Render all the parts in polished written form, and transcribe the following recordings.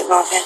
music off here.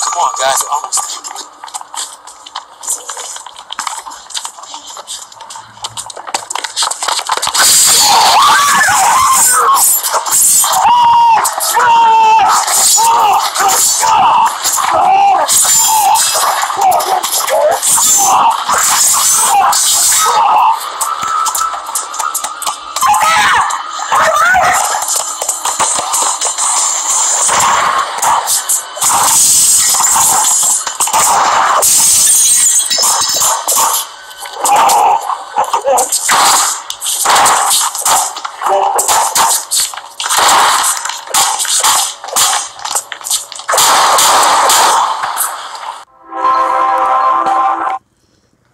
Come on, guys, we're almost there.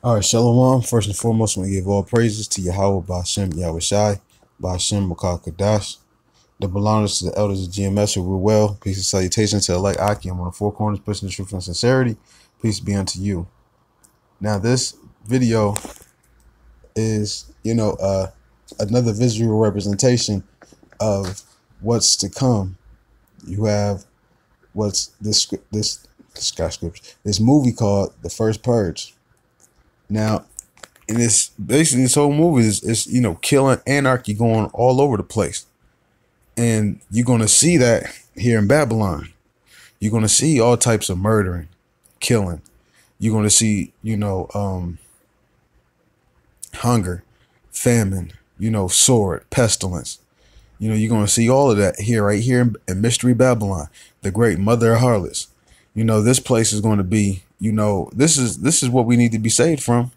All right, Shalom. First and foremost, I want to give all praises to Yahweh, Ba'ashem, Yahushai, Ba'ashem, Makal Kadash. The belongings to the elders of GMS who rule well. Peace and salutations to the elect Aki. I'm on the four corners, pushing the truth and sincerity. Peace be unto you. Now, this video is, another visual representation of what's to come. You have this movie called The First Purge. Now, in this whole movie is killing, anarchy going all over the place. And you're going to see that here in Babylon. You're going to see all types of murdering, killing. You're going to see, hunger, famine, sword, pestilence. You're going to see all of that right here in Mystery Babylon, the great mother of harlots. This place is going to be, this is what we need to be saved from.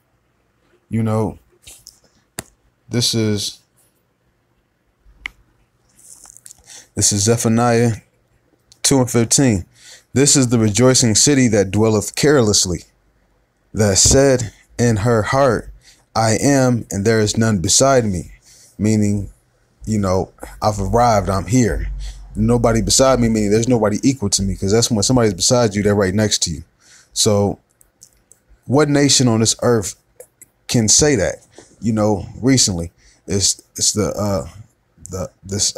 This is Zephaniah 2:15. This is the rejoicing city that dwelleth carelessly, that said in her heart, I am, and there is none beside me. Meaning, I've arrived, I'm here. Nobody beside me, meaning there's nobody equal to me, because that's when somebody's beside you, they're right next to you. So what nation on this earth can say that? Recently it's this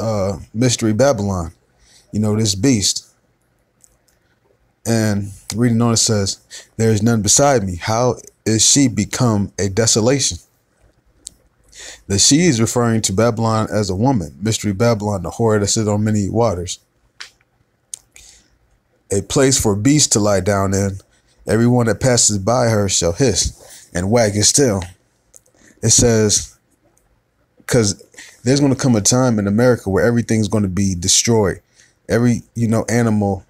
Mystery Babylon, this beast. And reading on, it says, there is none beside me. How is she become a desolation? The she is referring to Babylon as a woman. Mystery Babylon, the whore that sits on many waters. A place for beasts to lie down in. Everyone that passes by her shall hiss and wag his tail. It says, because there's going to come a time in America where everything's going to be destroyed. Every, animal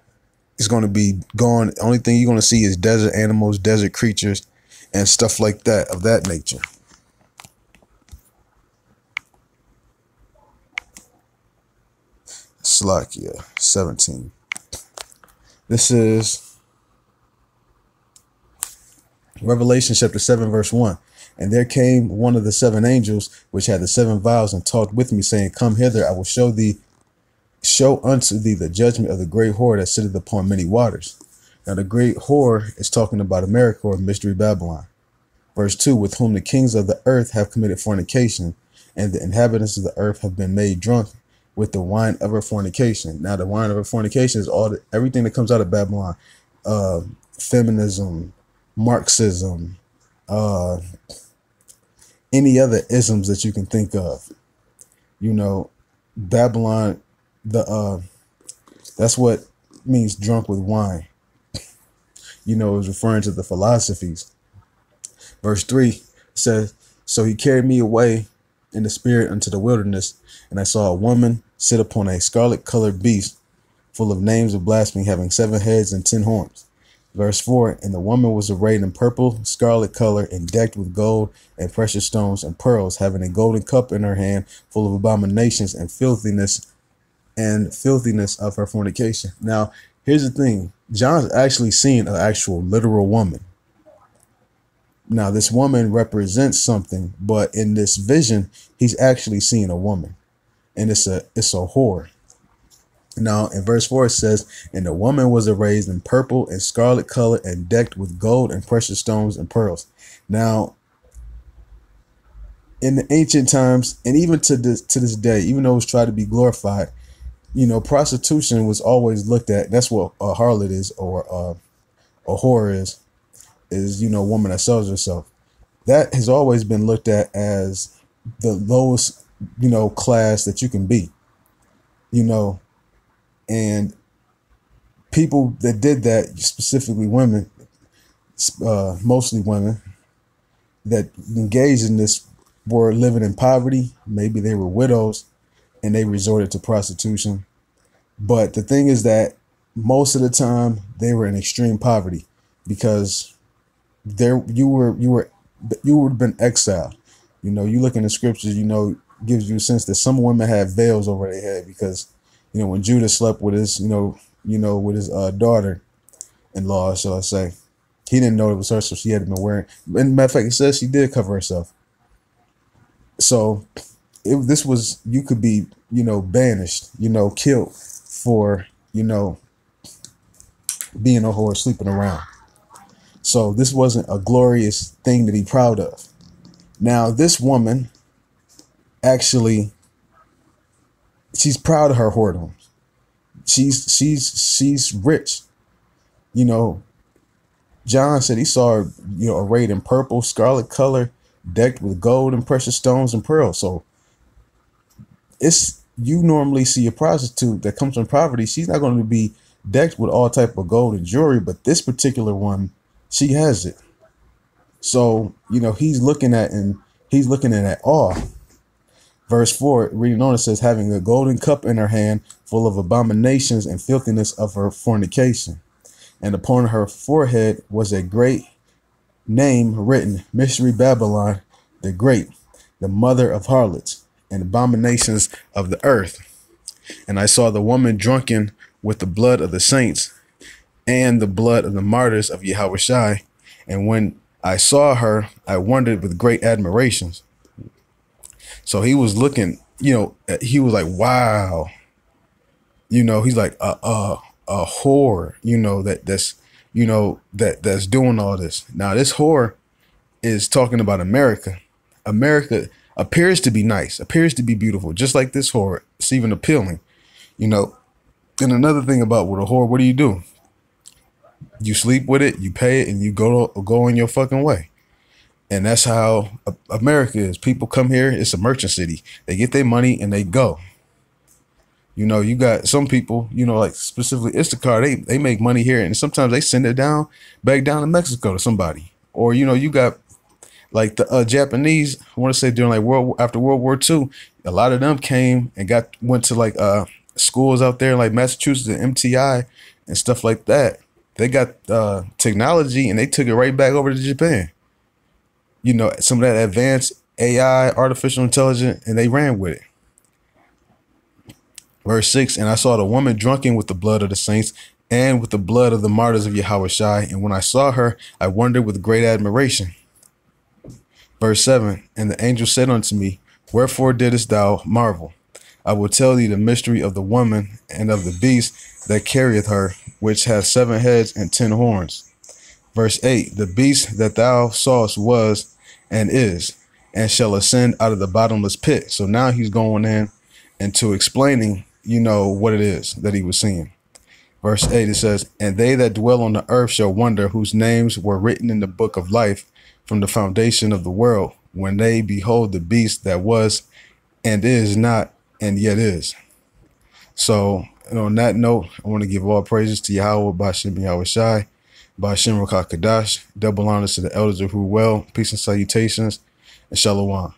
is going to be gone. The only thing you're going to see is desert animals, desert creatures, and stuff like that, of that nature. Slakia 17. This is Revelation chapter 7, verse 1. And there came one of the seven angels, which had the seven vials, and talked with me, saying, Come hither, I will show unto thee the judgment of the great whore that sitteth upon many waters. Now the great whore is talking about America, or Mystery Babylon. Verse 2, with whom the kings of the earth have committed fornication, and the inhabitants of the earth have been made drunk with the wine of her fornication. Now the wine of her fornication is everything that comes out of Babylon. Feminism, Marxism, any other isms that you can think of. Babylon, that's what means drunk with wine. Is referring to the philosophies. Verse 3 says, so he carried me away in the spirit unto the wilderness, and I saw a woman sit upon a scarlet-colored beast, full of names of blasphemy, having 7 heads and 10 horns. Verse 4, and the woman was arrayed in purple, scarlet color, and decked with gold and precious stones and pearls, having a golden cup in her hand, full of abominations and filthiness of her fornication. Now, here's the thing. John's actually seen an actual literal woman. Now, this woman represents something, but in this vision, he's actually seeing a woman, and it's a whore. Now, in verse 4, it says, and the woman was arrayed in purple and scarlet color and decked with gold and precious stones and pearls. Now, in the ancient times, and even to this day, even though it was tried to be glorified, you know, prostitution was always looked at. That's what a harlot is, or a whore is, you know, a woman that sells herself. That has always been looked at as the lowest, you know, class that you can be, you know. And people that did that, specifically women, mostly women that engaged in this, were living in poverty. Maybe they were widows and they resorted to prostitution. But the thing is that most of the time they were in extreme poverty, because you would have been exiled. You know, you look in the scriptures, you know, gives you a sense that some women had veils over their head, because, you know, when Judah slept with his, with his daughter-in-law, shall I say, he didn't know it was her, so she had been wearing. And matter of fact, it says she did cover herself. So this was, you could be, you know, banished, you know, killed for, you know, being a whore, sleeping around. So this wasn't a glorious thing to be proud of. Now, this woman actually, she's proud of her whoredoms. She's rich. You know, John said he saw her, you know, arrayed in purple, scarlet color, decked with gold and precious stones and pearls. So you normally see a prostitute that comes from poverty, she's not going to be decked with all type of gold and jewelry, but this particular one, she has it. So, you know, he's looking at awe. Verse 4, reading on, it says, having a golden cup in her hand, full of abominations and filthiness of her fornication. And upon her forehead was a great name written, Mystery Babylon the Great, the mother of harlots and abominations of the earth. And I saw the woman drunken with the blood of the saints and the blood of the martyrs of Yahushua. And when I saw her, I wondered with great admirations. So he was looking, you know, he was like, wow, you know, he's like a whore, you know, that's doing all this. Now, this whore is talking about America. America appears to be nice, appears to be beautiful, just like this whore. It's even appealing, you know. And another thing about with a whore, what do? You sleep with it, you pay it, and you go on your fucking way. And that's how America is. People come here. It's a merchant city. They get their money and they go. You know, you got some people, you know, like specifically Instacart, they make money here, and sometimes they send it back down to Mexico to somebody. Or, you know, you got like the Japanese, I want to say during like after World War II, a lot of them came and went to like schools out there like Massachusetts and MTI and stuff like that. They got technology and they took it right back over to Japan. You know, some of that advanced AI, artificial intelligence, and they ran with it. Verse 6, and I saw the woman drunken with the blood of the saints and with the blood of the martyrs of Yahushua. And when I saw her, I wondered with great admiration. Verse 7, and the angel said unto me, wherefore didst thou marvel? I will tell thee the mystery of the woman and of the beast that carrieth her, which hath 7 heads and 10 horns. Verse 8, the beast that thou sawest was and is, and shall ascend out of the bottomless pit. So now he's going into explaining, you know, what it is that he was seeing. Verse 8, it says, and they that dwell on the earth shall wonder, whose names were written in the book of life from the foundation of the world, when they behold the beast that was and is not and yet is. So, and on that note, I want to give all praises to Yahweh, Bashim Yahushai, Bashim Rakakadash, double honors to the elders of Who Well, peace and salutations, and shalom.